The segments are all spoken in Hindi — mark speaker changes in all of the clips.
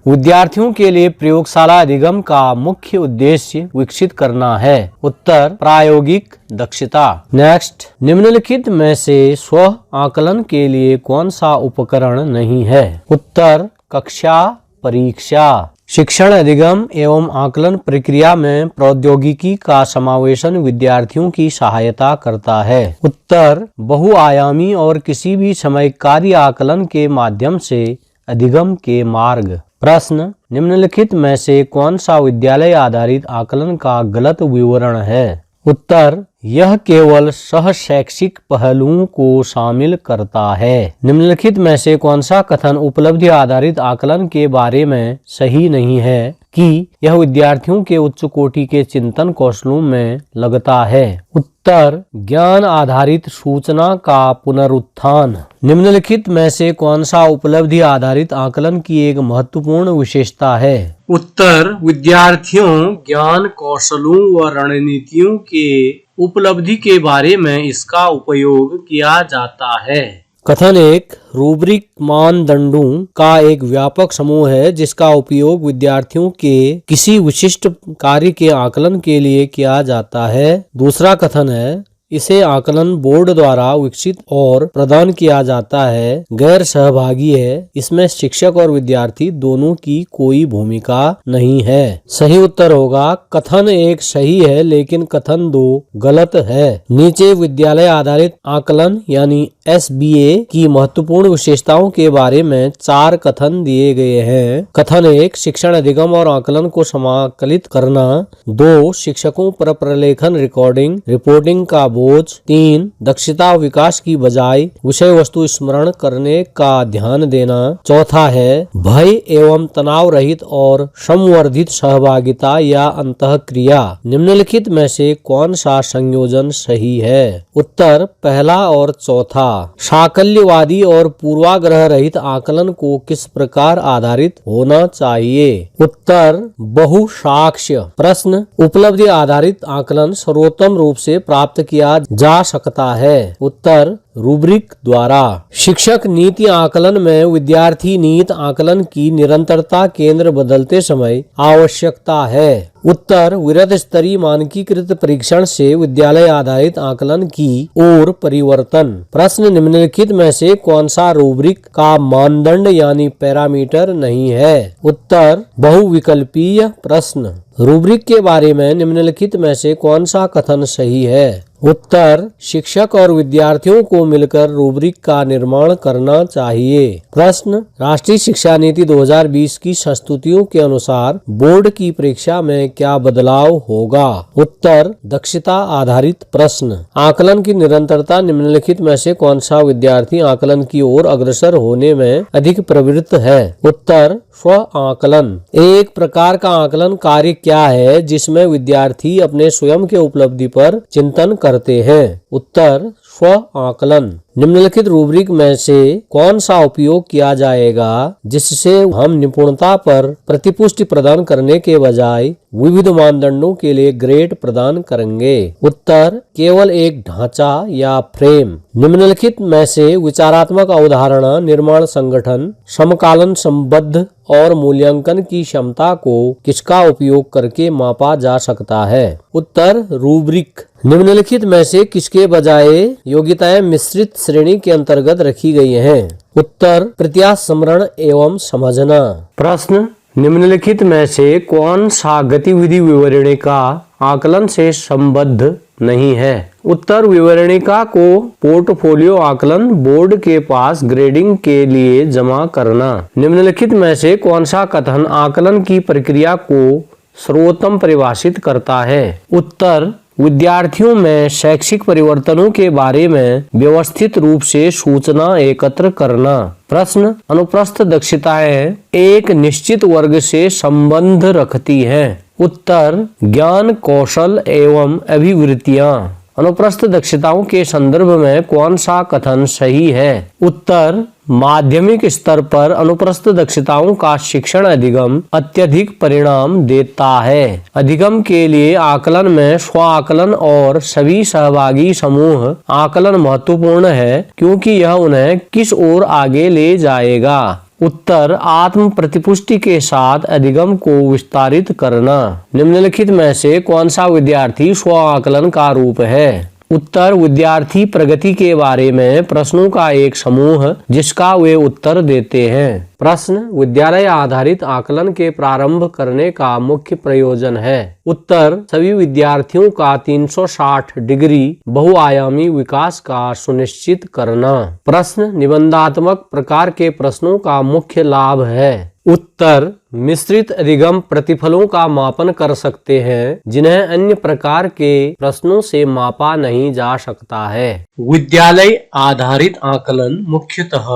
Speaker 1: विद्यार्थियों के लिए प्रयोगशाला अधिगम का मुख्य उद्देश्य विकसित करना है। उत्तर प्रायोगिक दक्षता। नेक्स्ट, निम्नलिखित में से स्व आकलन के लिए कौन सा उपकरण नहीं है? उत्तर कक्षा परीक्षा। शिक्षण अधिगम एवं आकलन प्रक्रिया में प्रौद्योगिकी का समावेशन विद्यार्थियों की सहायता करता है। उत्तर बहुआयामी और किसी भी समय कार्य आकलन के माध्यम से अधिगम के मार्ग। प्रश्न, निम्नलिखित में से कौन सा विद्यालय आधारित आकलन का गलत विवरण है? उत्तर यह केवल सह शैक्षिक पहलुओं को शामिल करता है। निम्नलिखित में से कौन सा कथन उपलब्धि आधारित आकलन के बारे में सही नहीं है कि यह विद्यार्थियों के उच्च कोटि के चिंतन कौशलों में लगता है? उत्तर ज्ञान आधारित सूचना का पुनरुत्थान। निम्नलिखित में से कौन सा उपलब्धि आधारित आकलन की एक महत्वपूर्ण विशेषता है? उत्तर विद्यार्थियों ज्ञान कौशलों व रणनीतियों के उपलब्धि के बारे में इसका उपयोग किया जाता है। कथन 1, रूब्रिक मानदंडों का एक व्यापक समूह है जिसका उपयोग विद्यार्थियों के किसी विशिष्ट कार्य के आकलन के लिए किया जाता है। दूसरा कथन है, इसे आकलन बोर्ड द्वारा विकसित और प्रदान किया जाता है, गैर सहभागी है, इसमें शिक्षक और विद्यार्थी दोनों की कोई भूमिका नहीं है। सही उत्तर होगा कथन 1 सही है लेकिन कथन 2 गलत है। नीचे विद्यालय आधारित आकलन यानी SBA की महत्वपूर्ण विशेषताओं के बारे में 4 कथन दिए गए हैं। कथन 1, शिक्षण अधिगम और आकलन को समाकलित करना। 2, शिक्षकों पर प्रलेखन रिपोर्टिंग का बोझ। 3, दक्षता विकास की बजाय विषय वस्तु स्मरण करने का ध्यान देना। चौथा है भय एवं तनाव रहित और संवर्धित सहभागिता या अंतःक्रिया। निम्नलिखित में से कौन सा संयोजन सही है? उत्तर पहला और चौथा। साकल्यवादी और पूर्वाग्रह रहित आकलन को किस प्रकार आधारित होना चाहिए? उत्तर बहुसाक्ष्य। प्रश्न, उपलब्धि आधारित आकलन सर्वोत्तम रूप से प्राप्त किया जा सकता है? उत्तर रूब्रिक द्वारा। शिक्षक नीति आकलन में विद्यार्थी नीति आकलन की निरंतरता केंद्र बदलते समय आवश्यकता है। उत्तर वृहद स्तरीय मानकीकृत परीक्षण से विद्यालय आधारित आकलन की ओर परिवर्तन। प्रश्न, निम्नलिखित में से कौन सा रूब्रिक का मानदंड यानी पैरामीटर नहीं है? उत्तर बहुविकल्पीय प्रश्न। रूब्रिक के बारे में निम्नलिखित में से कौन सा कथन सही है? उत्तर शिक्षक और विद्यार्थियों को मिलकर रूब्रिक का निर्माण करना चाहिए। प्रश्न, राष्ट्रीय शिक्षा नीति 2020 की संस्तुतियों के अनुसार बोर्ड की परीक्षा में क्या बदलाव होगा? उत्तर दक्षता आधारित प्रश्न। आकलन की निरंतरता। निम्नलिखित में से कौन सा विद्यार्थी आकलन की ओर अग्रसर होने में अधिक प्रवृत्त है? उत्तर स्व आकलन। एक प्रकार का आकलन कार्य क्या है जिसमें विद्यार्थी अपने स्वयं के उपलब्धि पर चिंतन करते हैं? उत्तर स्व आकलन। निम्नलिखित रूब्रिक में से कौन सा उपयोग किया जाएगा जिससे हम निपुणता पर प्रतिपुष्टि प्रदान करने के बजाय विविध मानदंडों के लिए ग्रेड प्रदान करेंगे? उत्तर केवल एक ढांचा या फ्रेम। निम्नलिखित में से विचारात्मक अवधारणा निर्माण संगठन समकालन संबद्ध और मूल्यांकन की क्षमता को किसका उपयोग करके मापा जा सकता है? उत्तर रूब्रिक। निम्नलिखित में से किसके बजाय योग्यताएं मिश्रित श्रेणी के अंतर्गत रखी गई हैं? उत्तर प्रत्याश स्मरण एवं समझना। प्रश्न, निम्नलिखित में से कौन सा गतिविधि विवरणिका आकलन से संबद्ध नहीं है? उत्तर विवरणिका को पोर्टफोलियो आकलन बोर्ड के पास ग्रेडिंग के लिए जमा करना। निम्नलिखित में से कौन सा कथन आकलन की प्रक्रिया को सर्वोत्तम परिभाषित करता है? उत्तर विद्यार्थियों में शैक्षिक परिवर्तनों के बारे में व्यवस्थित रूप से सूचना एकत्र करना। प्रश्न, अनुप्रस्थ दक्षताएं एक निश्चित वर्ग से संबंध रखती हैं। उत्तर ज्ञान कौशल एवं अभिवृत्तियां। अनुप्रस्थ दक्षताओं के संदर्भ में कौन सा कथन सही है? उत्तर माध्यमिक स्तर पर अनुप्रस्थ दक्षताओं का शिक्षण अधिगम अत्यधिक परिणाम देता है। अधिगम के लिए आकलन में स्व आकलन और सभी सहभागी समूह आकलन महत्वपूर्ण है क्योंकि यह उन्हें किस ओर आगे ले जाएगा। उत्तर आत्म प्रतिपुष्टि के साथ अधिगम को विस्तारित करना। निम्नलिखित में से कौन सा विद्यार्थी स्व आकलन का रूप है? उत्तर विद्यार्थी प्रगति के बारे में प्रश्नों का एक समूह जिसका वे उत्तर देते हैं। प्रश्न विद्यालय आधारित आकलन के प्रारंभ करने का मुख्य प्रयोजन है। उत्तर सभी विद्यार्थियों का 360 डिग्री बहुआयामी विकास का सुनिश्चित करना। प्रश्न निबंधात्मक प्रकार के प्रश्नों का मुख्य लाभ है। उत्तर मिश्रित अधिगम प्रतिफलों का मापन कर सकते हैं जिन्हें अन्य प्रकार के प्रश्नों से मापा नहीं जा सकता है। विद्यालय आधारित आकलन मुख्यतः,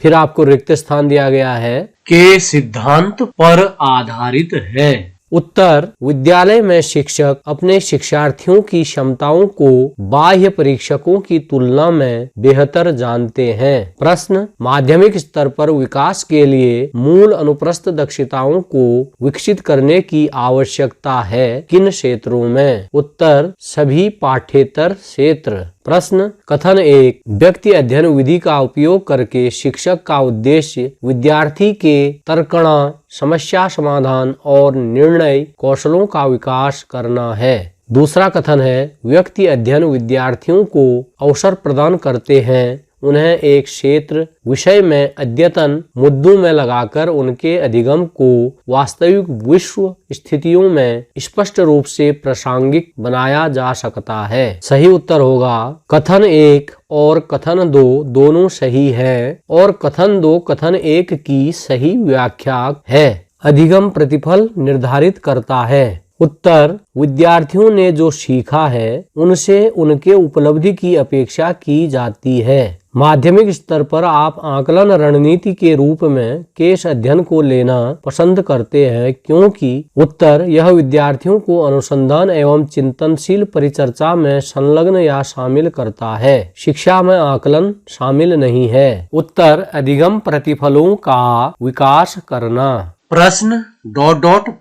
Speaker 1: फिर आपको रिक्त स्थान दिया गया है, के सिद्धांत पर आधारित है। उत्तर विद्यालय में शिक्षक अपने शिक्षार्थियों की क्षमताओं को बाह्य परीक्षकों की तुलना में बेहतर जानते हैं। प्रश्न माध्यमिक स्तर पर विकास के लिए मूल अनुप्रस्थ दक्षताओं को विकसित करने की आवश्यकता है किन क्षेत्रों में? उत्तर सभी पाठ्येतर क्षेत्र। प्रश्न कथन 1 व्यक्ति अध्ययन विधि का उपयोग करके शिक्षक का उद्देश्य विद्यार्थी के तर्कणा, समस्या समाधान और निर्णय कौशलों का विकास करना है। दूसरा कथन है व्यक्ति अध्ययन विद्यार्थियों को अवसर प्रदान करते हैं उन्हें एक क्षेत्र विषय में अद्यतन मुद्दों में लगाकर उनके अधिगम को वास्तविक विश्व स्थितियों में स्पष्ट रूप से प्रासंगिक बनाया जा सकता है। सही उत्तर होगा कथन 1 और कथन 2 दोनों सही है और कथन 2 कथन 1 की सही व्याख्या है। अधिगम प्रतिफल निर्धारित करता है। उत्तर विद्यार्थियों ने जो सीखा है उनसे उनके उपलब्धि की अपेक्षा की जाती है। माध्यमिक स्तर पर आप आकलन रणनीति के रूप में केस अध्ययन को लेना पसंद करते हैं क्योंकि उत्तर यह विद्यार्थियों को अनुसंधान एवं चिंतनशील परिचर्चा में संलग्न या शामिल करता है। शिक्षा में आकलन शामिल नहीं है। उत्तर अधिगम प्रतिफलों का विकास करना। प्रश्न ...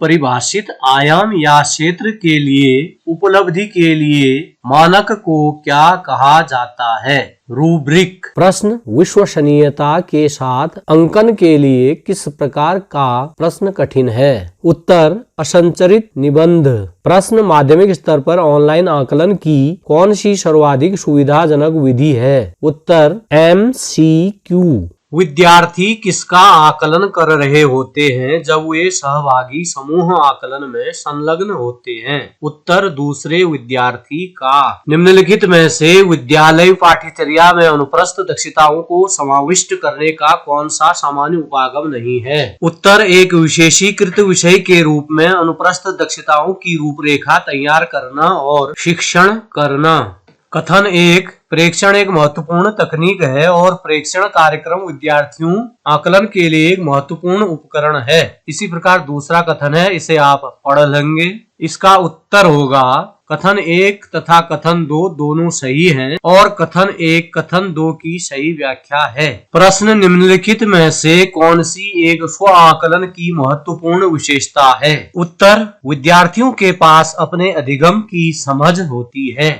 Speaker 1: परिभाषित आयाम या क्षेत्र के लिए उपलब्धि के लिए मानक को क्या कहा जाता है? रूब्रिक। प्रश्न विश्वसनीयता के साथ अंकन के लिए किस प्रकार का प्रश्न कठिन है? उत्तर असंरचित निबंध। प्रश्न माध्यमिक स्तर पर ऑनलाइन आकलन की कौन सी सर्वाधिक सुविधाजनक विधि है? उत्तर MCQ। विद्यार्थी किसका आकलन कर रहे होते हैं जब वे सहभागी समूह आकलन में संलग्न होते हैं? उत्तर दूसरे विद्यार्थी का। निम्नलिखित में से विद्यालय पाठ्यचर्या में अनुप्रस्थ दक्षताओं को समाविष्ट करने का कौन सा सामान्य उपागम नहीं है? उत्तर एक विशेषीकृत विषय के रूप में अनुप्रस्थ दक्षताओं की रूपरेखा तैयार करना और शिक्षण करना। कथन 1 प्रेक्षण एक महत्वपूर्ण तकनीक है और प्रेक्षण कार्यक्रम विद्यार्थियों आकलन के लिए एक महत्वपूर्ण उपकरण है। इसी प्रकार दूसरा कथन है, इसे आप पढ़ लेंगे। इसका उत्तर होगा कथन 1 तथा कथन 2 दोनों सही हैं और कथन 1 कथन 2 की सही व्याख्या है। प्रश्न निम्नलिखित में से कौन सी एक स्व आकलन की महत्वपूर्ण विशेषता है? उत्तर विद्यार्थियों के पास अपने अधिगम की समझ होती है।